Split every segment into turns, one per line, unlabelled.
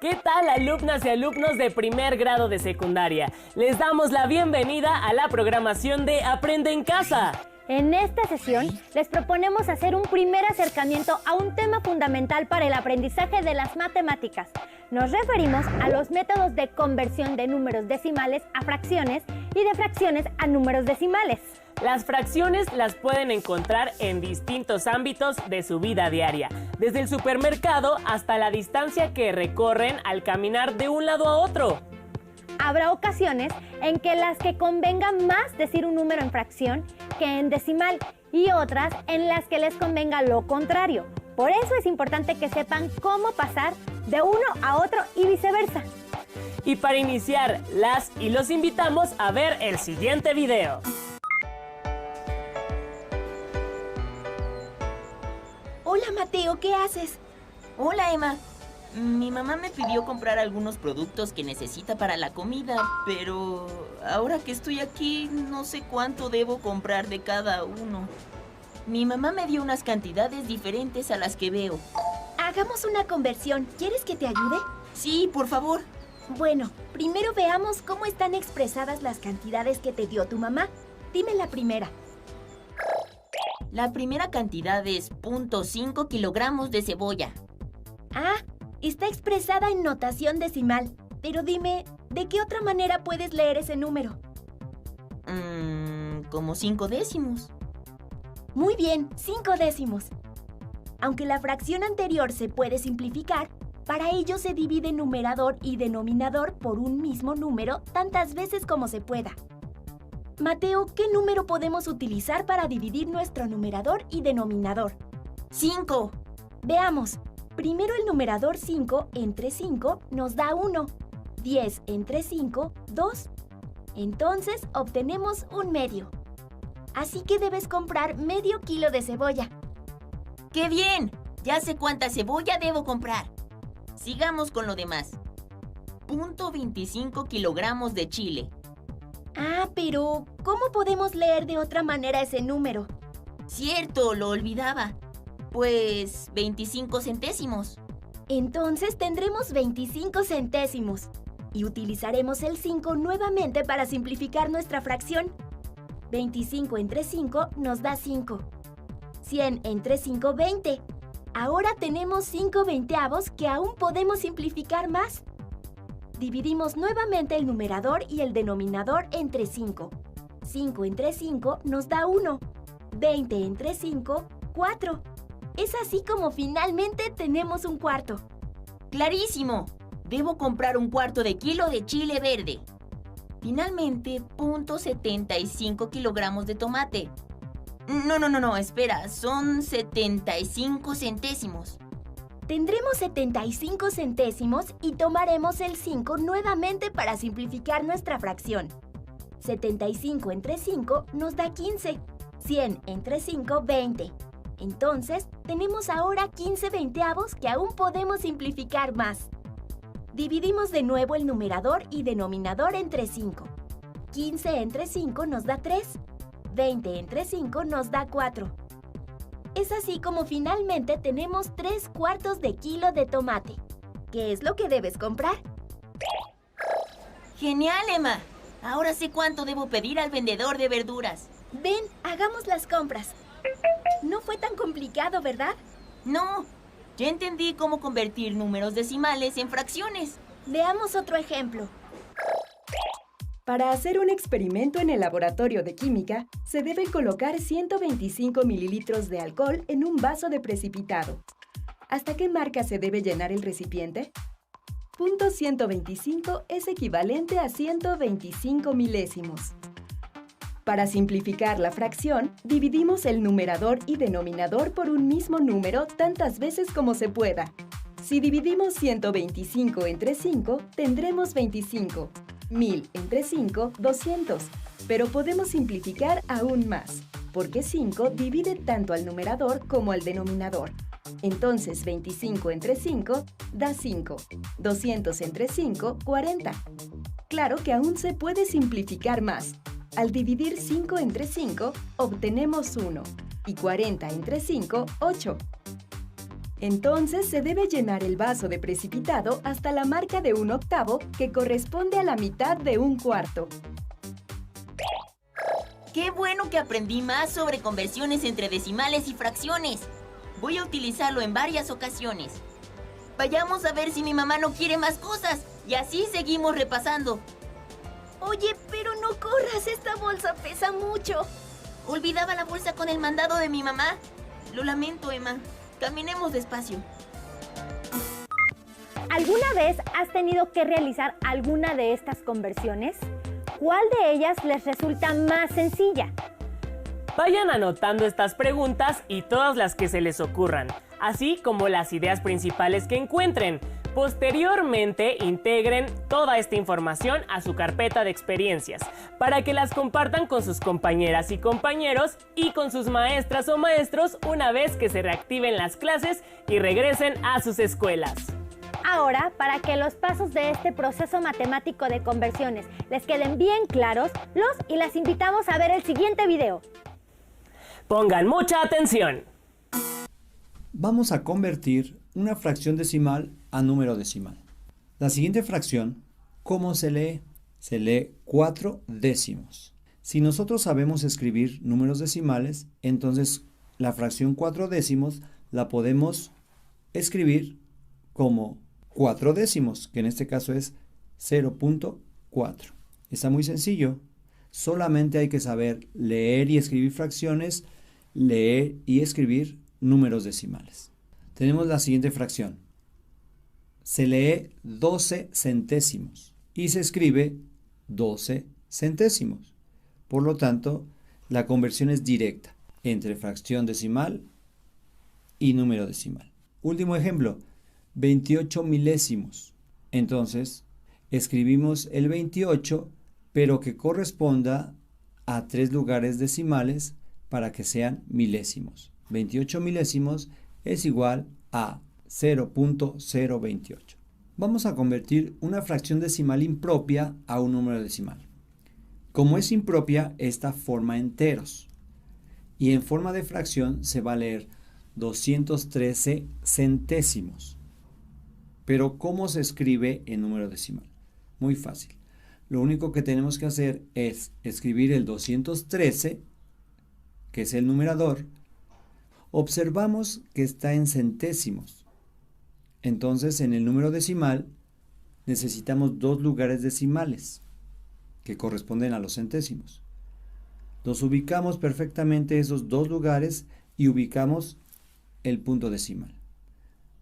¿Qué tal, alumnas y alumnos de primer grado de secundaria? Les damos la bienvenida a la programación de Aprende en Casa.
En esta sesión les proponemos hacer un primer acercamiento a un tema fundamental para el aprendizaje de las matemáticas. Nos referimos a los métodos de conversión de números decimales a fracciones y de fracciones a números decimales.
Las fracciones las pueden encontrar en distintos ámbitos de su vida diaria, desde el supermercado hasta la distancia que recorren al caminar de un lado a otro.
Habrá ocasiones en que las que convenga más decir un número en fracción que en decimal y otras en las que les convenga lo contrario. Por eso es importante que sepan cómo pasar de uno a otro y viceversa.
Y para iniciar, las y los invitamos a ver el siguiente video.
Hola Mateo, ¿qué haces?
Hola Emma. Mi mamá me pidió comprar algunos productos que necesita para la comida, pero ahora que estoy aquí no sé cuánto debo comprar de cada uno. Mi mamá me dio unas cantidades diferentes a las que veo.
Hagamos una conversión. ¿Quieres que te ayude?
Sí, por favor.
Bueno, primero veamos cómo están expresadas las cantidades que te dio tu mamá. Dime la primera.
La primera cantidad es 0.5 kilogramos de cebolla.
Ah, está expresada en notación decimal. Pero dime, ¿de qué otra manera puedes leer ese número?
Como 5 décimos.
Muy bien, 5 décimos. Aunque la fracción anterior se puede simplificar, para ello se divide numerador y denominador por un mismo número tantas veces como se pueda. Mateo, ¿qué número podemos utilizar para dividir nuestro numerador y denominador?
5.
Veamos. Primero el numerador 5 entre 5 nos da 1. 10 entre 5, 2. Entonces obtenemos un medio. Así que debes comprar medio kilo de cebolla.
¡Qué bien! Ya sé cuánta cebolla debo comprar. Sigamos con lo demás. 0.25 kilogramos de chile.
Ah, pero ¿cómo podemos leer de otra manera ese número?
Cierto, lo olvidaba. Pues 25 centésimos.
Entonces tendremos 25 centésimos. Y utilizaremos el 5 nuevamente para simplificar nuestra fracción. 25 entre 5 nos da 5. 100 entre 5, 20. Ahora tenemos 5 veinteavos que aún podemos simplificar más. Dividimos nuevamente el numerador y el denominador entre 5. 5 entre 5 nos da 1. 20 entre 5, 4. Es así como finalmente tenemos un cuarto.
¡Clarísimo! Debo comprar un cuarto de kilo de chile verde. Finalmente, 0.75 kilogramos de tomate. No, espera, son 75 centésimos.
Tendremos 75 centésimos y tomaremos el 5 nuevamente para simplificar nuestra fracción. 75 entre 5 nos da 15. 100 entre 5, 20. Entonces, tenemos ahora 15 veinteavos que aún podemos simplificar más. Dividimos de nuevo el numerador y denominador entre 5. 15 entre 5 nos da 3. 20 entre 5 nos da 4. Es así como finalmente tenemos 3 cuartos de kilo de tomate. ¿Qué es lo que debes comprar?
¡Genial, Emma! Ahora sé cuánto debo pedir al vendedor de verduras.
Ven, hagamos las compras. No fue tan complicado, ¿verdad?
No, ya entendí cómo convertir números decimales en fracciones.
Veamos otro ejemplo.
Para hacer un experimento en el laboratorio de química, se debe colocar 125 mililitros de alcohol en un vaso de precipitado. ¿Hasta qué marca se debe llenar el recipiente? Punto 125 es equivalente a 125 milésimos. Para simplificar la fracción, dividimos el numerador y denominador por un mismo número tantas veces como se pueda. Si dividimos 125 entre 5, tendremos 25. 1000 entre 5, 200. Pero podemos simplificar aún más, porque 5 divide tanto al numerador como al denominador. Entonces 25 entre 5 da 5. 200 entre 5, 40. Claro que aún se puede simplificar más. Al dividir 5 entre 5, obtenemos 1. Y 40 entre 5, 8. Entonces se debe llenar el vaso de precipitado hasta la marca de 1/8, que corresponde a la mitad de 1/4.
¡Qué bueno que aprendí más sobre conversiones entre decimales y fracciones! Voy a utilizarlo en varias ocasiones. Vayamos a ver si mi mamá no quiere más cosas y así seguimos repasando.
Oye, pero no corras, esta bolsa pesa mucho.
Olvidaba la bolsa con el mandado de mi mamá. Lo lamento, Emma. Caminemos despacio.
¿Alguna vez has tenido que realizar alguna de estas conversiones? ¿Cuál de ellas les resulta más sencilla?
Vayan anotando estas preguntas y todas las que se les ocurran, así como las ideas principales que encuentren. Posteriormente, integren toda esta información a su carpeta de experiencias para que las compartan con sus compañeras y compañeros y con sus maestras o maestros una vez que se reactiven las clases y regresen a sus escuelas.
Ahora, para que los pasos de este proceso matemático de conversiones les queden bien claros, los y las invitamos a ver el siguiente video.
Pongan mucha atención.
Vamos a convertir una fracción decimal a número decimal. La siguiente fracción, ¿cómo se lee? Se lee 4 décimos. Si nosotros sabemos escribir números decimales, entonces la fracción 4 décimos la podemos escribir como 4 décimos, que en este caso es 0.4. Está muy sencillo. Solamente hay que saber leer y escribir fracciones, leer y escribir números decimales. Tenemos la siguiente fracción. Se lee 12 centésimos y se escribe 12 centésimos. Por lo tanto, la conversión es directa entre fracción decimal y número decimal. Último ejemplo, 28 milésimos. Entonces, escribimos el 28, pero que corresponda a 3 lugares decimales para que sean milésimos. 28 milésimos es igual a 0.028. Vamos a convertir una fracción decimal impropia a un número decimal. Como es impropia, esta forma enteros. Y en forma de fracción se va a leer 213 centésimos. Pero ¿cómo se escribe en número decimal? Muy fácil. Lo único que tenemos que hacer es escribir el 213, que es el numerador. Observamos que está en centésimos. Entonces, en el número decimal necesitamos 2 lugares decimales que corresponden a los centésimos. Los ubicamos perfectamente esos 2 lugares y ubicamos el punto decimal.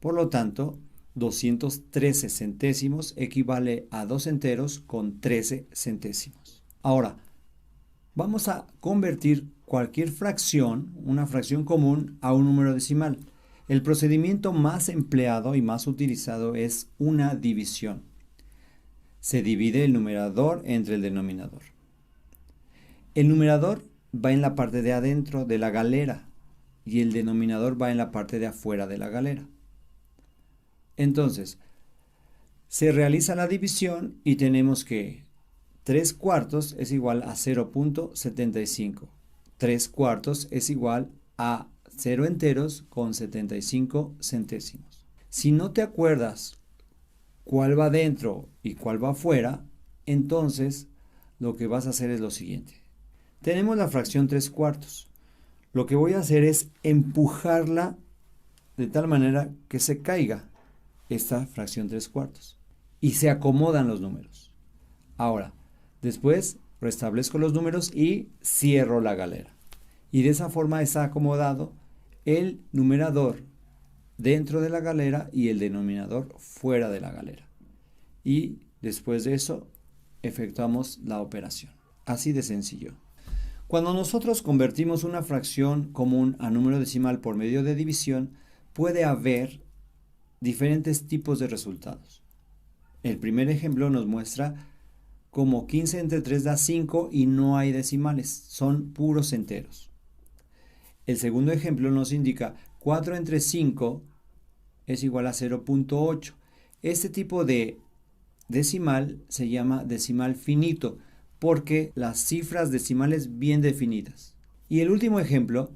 Por lo tanto, 213 centésimos equivale a 2 enteros con 13 centésimos. Ahora, vamos a convertir cualquier fracción, una fracción común, a un número decimal. El procedimiento más empleado y más utilizado es una división. Se divide el numerador entre el denominador. El numerador va en la parte de adentro de la galera y el denominador va en la parte de afuera de la galera. Entonces, se realiza la división y tenemos que 3 cuartos es igual a 0.75. 3 cuartos es igual a 0 enteros con 75 centésimos. Si no te acuerdas cuál va dentro y cuál va afuera, entonces lo que vas a hacer es lo siguiente. Tenemos la fracción 3 cuartos. Lo que voy a hacer es empujarla de tal manera que se caiga esta fracción 3 cuartos y se acomodan los números. Ahora, después restablezco los números y cierro la galera. Y de esa forma está acomodado el numerador dentro de la galera y el denominador fuera de la galera. Y después de eso efectuamos la operación. Así de sencillo. Cuando nosotros convertimos una fracción común a número decimal por medio de división, puede haber diferentes tipos de resultados. El primer ejemplo nos muestra cómo 15 entre 3 da 5 y no hay decimales, son puros enteros. El segundo ejemplo nos indica 4 entre 5 es igual a 0.8. Este tipo de decimal se llama decimal finito porque las cifras decimales bien definidas. Y el último ejemplo,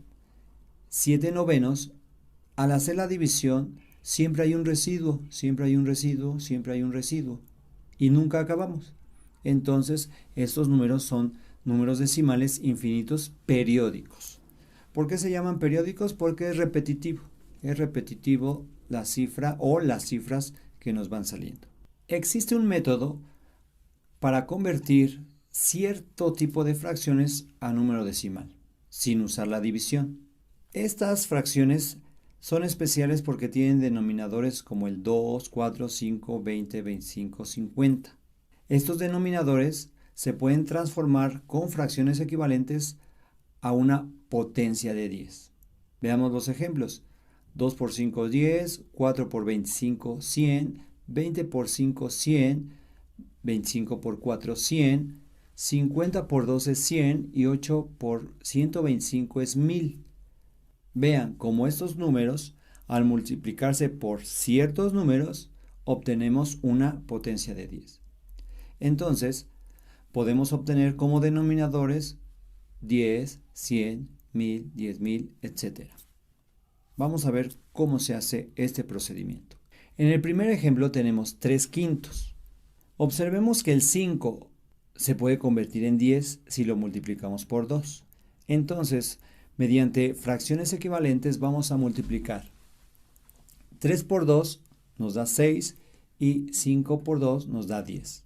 7 novenos al hacer la división, siempre hay un residuo, siempre hay un residuo, siempre hay un residuo. Y nunca acabamos. Entonces, estos números son números decimales infinitos periódicos. ¿Por qué se llaman periódicos? Porque es repetitivo. Es repetitivo la cifra o las cifras que nos van saliendo. Existe un método para convertir cierto tipo de fracciones a número decimal, sin usar la división. Estas fracciones son especiales porque tienen denominadores como el 2, 4, 5, 20, 25, 50. Estos denominadores se pueden transformar con fracciones equivalentes a una potencia de 10. Veamos los ejemplos. 2 por 5, 10, 4 por 25, 100, 20 por 5, 100, 25 por 4, 100, 50 por 2 es 100 y 8 por 125 es 1000. Vean cómo estos números, al multiplicarse por ciertos números, obtenemos una potencia de 10. Entonces, podemos obtener como denominadores 10, 100, 1000, 10.000, etc. Vamos a ver cómo se hace este procedimiento. En el primer ejemplo tenemos 3/5. Observemos que el 5 se puede convertir en 10 si lo multiplicamos por 2. Entonces, mediante fracciones equivalentes vamos a multiplicar. 3 por 2 nos da 6 y 5 por 2 nos da 10.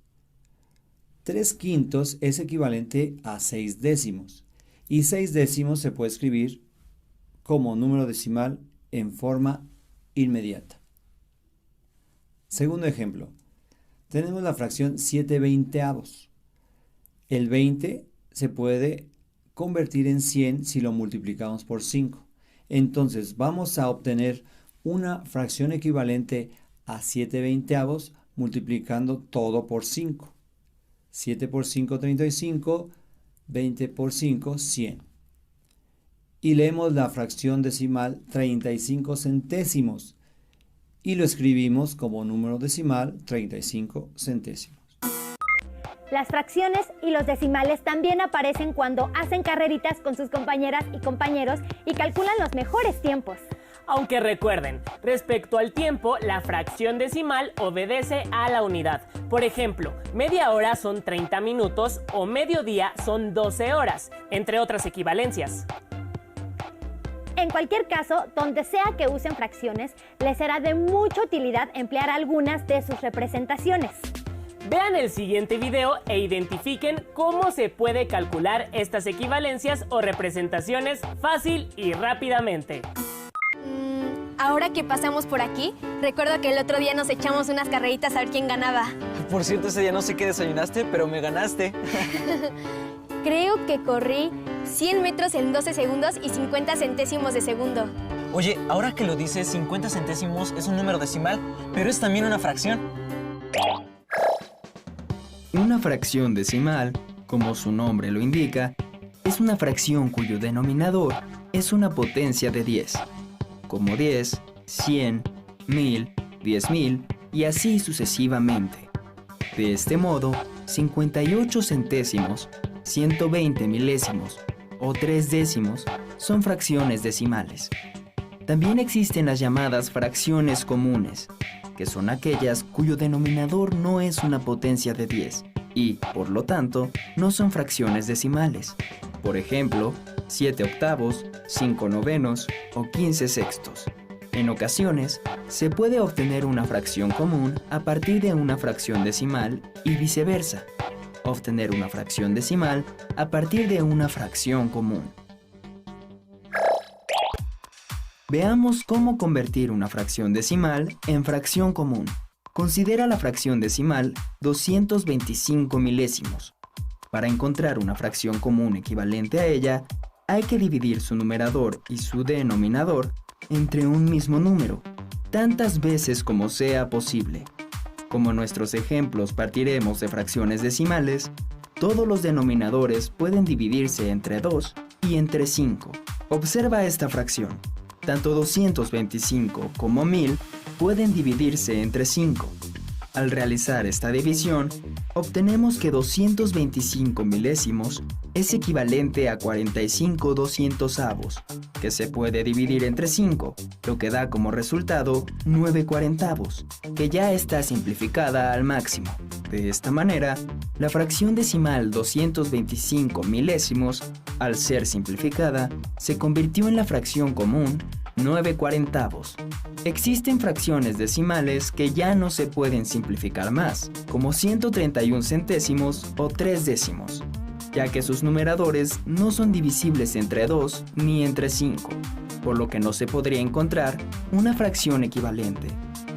3/5 es equivalente a 6 décimos y 6 décimos se puede escribir como número decimal en forma inmediata. Segundo ejemplo, tenemos la fracción 7/20. El 20 se puede convertir en 100 si lo multiplicamos por 5. Entonces vamos a obtener una fracción equivalente a 7/20 multiplicando todo por 5. 7 por 5, 35, 20 por 5, 100. Y leemos la fracción decimal 35 centésimos y lo escribimos como número decimal 35 centésimos.
Las fracciones y los decimales también aparecen cuando hacen carreritas con sus compañeras y compañeros y calculan los mejores tiempos.
Aunque recuerden, respecto al tiempo, la fracción decimal obedece a la unidad. Por ejemplo, media hora son 30 minutos o mediodía son 12 horas, entre otras equivalencias.
En cualquier caso, donde sea que usen fracciones, les será de mucha utilidad emplear algunas de sus representaciones.
Vean el siguiente video e identifiquen cómo se puede calcular estas equivalencias o representaciones fácil y rápidamente.
Ahora que pasamos por aquí, recuerdo que el otro día nos echamos unas carreritas a ver quién ganaba.
Por cierto, ese día no sé qué desayunaste, pero me ganaste.
Creo que corrí 100 metros en 12 segundos y 50 centésimos de segundo.
Oye, ahora que lo dices, 50 centésimos es un número decimal, pero es también una fracción.
Una fracción decimal, como su nombre lo indica, es una fracción cuyo denominador es una potencia de 10, como 10, 100, 1000, 10.000 y así sucesivamente. De este modo, 58 centésimos, 120 milésimos o 3 décimos son fracciones decimales. También existen las llamadas fracciones comunes, que son aquellas cuyo denominador no es una potencia de 10 y, por lo tanto, no son fracciones decimales. Por ejemplo, 7 octavos, 5 novenos o 15 sextos. En ocasiones, se puede obtener una fracción común a partir de una fracción decimal y viceversa. Obtener una fracción decimal a partir de una fracción común. Veamos cómo convertir una fracción decimal en fracción común. Considera la fracción decimal 225 milésimos. Para encontrar una fracción común equivalente a ella, hay que dividir su numerador y su denominador entre un mismo número, tantas veces como sea posible. Como en nuestros ejemplos partiremos de fracciones decimales, todos los denominadores pueden dividirse entre 2 y entre 5. Observa esta fracción. Tanto 225 como 1000 pueden dividirse entre 5. Al realizar esta división, obtenemos que 225 milésimos es equivalente a 45 200avos, que se puede dividir entre 5, lo que da como resultado 9 cuarentavos, que ya está simplificada al máximo. De esta manera, la fracción decimal 225 milésimos, al ser simplificada, se convirtió en la fracción común 9 cuarentavos. Existen fracciones decimales que ya no se pueden simplificar más, como 131 centésimos o 3 décimos, ya que sus numeradores no son divisibles entre 2 ni entre 5, por lo que no se podría encontrar una fracción equivalente,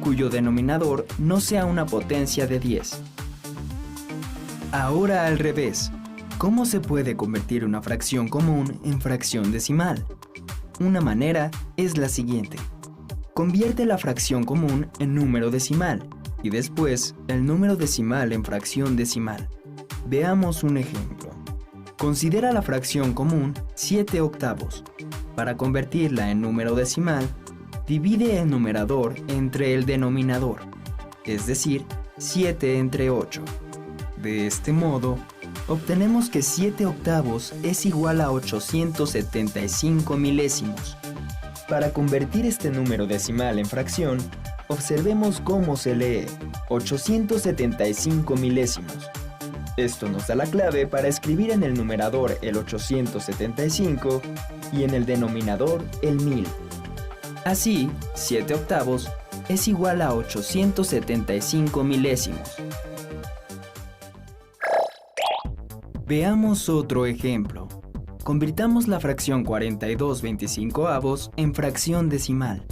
cuyo denominador no sea una potencia de 10. Ahora al revés, ¿cómo se puede convertir una fracción común en fracción decimal? Una manera es la siguiente. Convierte la fracción común en número decimal y después el número decimal en fracción decimal. Veamos un ejemplo. Considera la fracción común 7 octavos. Para convertirla en número decimal, divide el numerador entre el denominador, es decir, 7 entre 8. De este modo, obtenemos que 7 octavos es igual a 875 milésimos. Para convertir este número decimal en fracción, observemos cómo se lee 875 milésimos. Esto nos da la clave para escribir en el numerador el 875 y en el denominador el 1000. Así, 7 octavos es igual a 875 milésimos. Veamos otro ejemplo. Convirtamos la fracción 42 25avos en fracción decimal.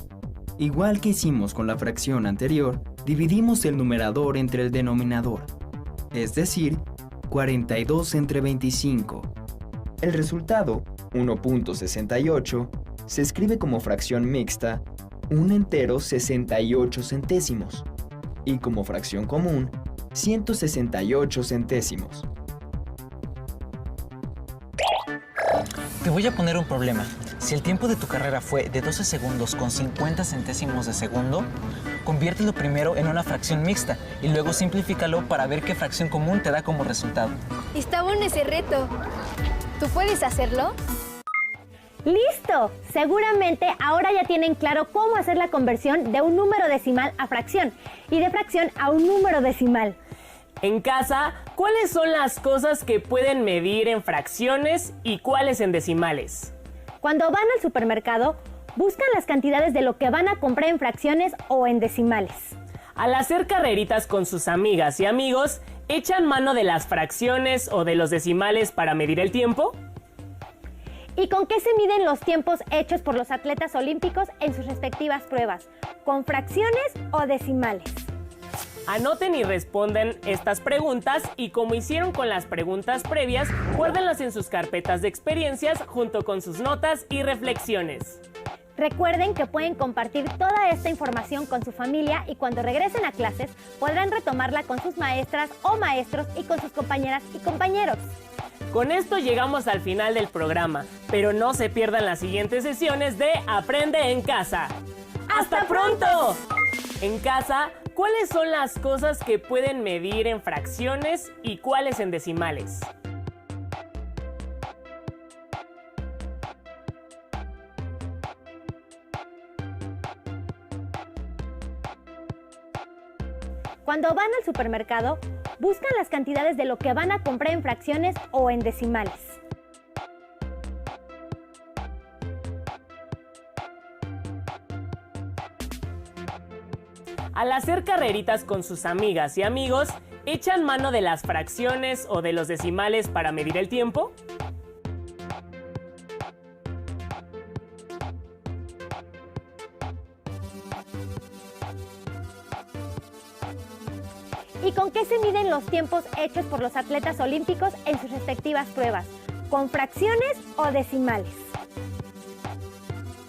Igual que hicimos con la fracción anterior, dividimos el numerador entre el denominador, es decir, 42 entre 25. El resultado, 1.68, se escribe como fracción mixta, un entero 68 centésimos, y como fracción común, 168 centésimos.
Te voy a poner un problema. Si el tiempo de tu carrera fue de 12 segundos con 50 centésimos de segundo, conviértelo primero en una fracción mixta y luego simplifícalo para ver qué fracción común te da como resultado.
Está bueno ese reto. ¿Tú puedes hacerlo?
¡Listo! Seguramente ahora ya tienen claro cómo hacer la conversión de un número decimal a fracción y de fracción a un número decimal.
En casa, ¿cuáles son las cosas que pueden medir en fracciones y cuáles en decimales?
Cuando van al supermercado, buscan las cantidades de lo que van a comprar en fracciones o en decimales.
Al hacer carreritas con sus amigas y amigos, ¿echan mano de las fracciones o de los decimales para medir el tiempo?
¿Y con qué se miden los tiempos hechos por los atletas olímpicos en sus respectivas pruebas? ¿Con fracciones o decimales?
Anoten y responden estas preguntas y como hicieron con las preguntas previas, guárdenlas en sus carpetas de experiencias junto con sus notas y reflexiones.
Recuerden que pueden compartir toda esta información con su familia y cuando regresen a clases podrán retomarla con sus maestras o maestros y con sus compañeras y compañeros.
Con esto llegamos al final del programa, pero no se pierdan las siguientes sesiones de Aprende en Casa. ¡Hasta pronto! En casa, ¿cuáles son las cosas que pueden medir en fracciones y cuáles en decimales?
Cuando van al supermercado, buscan las cantidades de lo que van a comprar en fracciones o en decimales.
Al hacer carreritas con sus amigas y amigos, ¿echan mano de las fracciones o de los decimales para medir el tiempo?
¿Y con qué se miden los tiempos hechos por los atletas olímpicos en sus respectivas pruebas? ¿Con fracciones o decimales?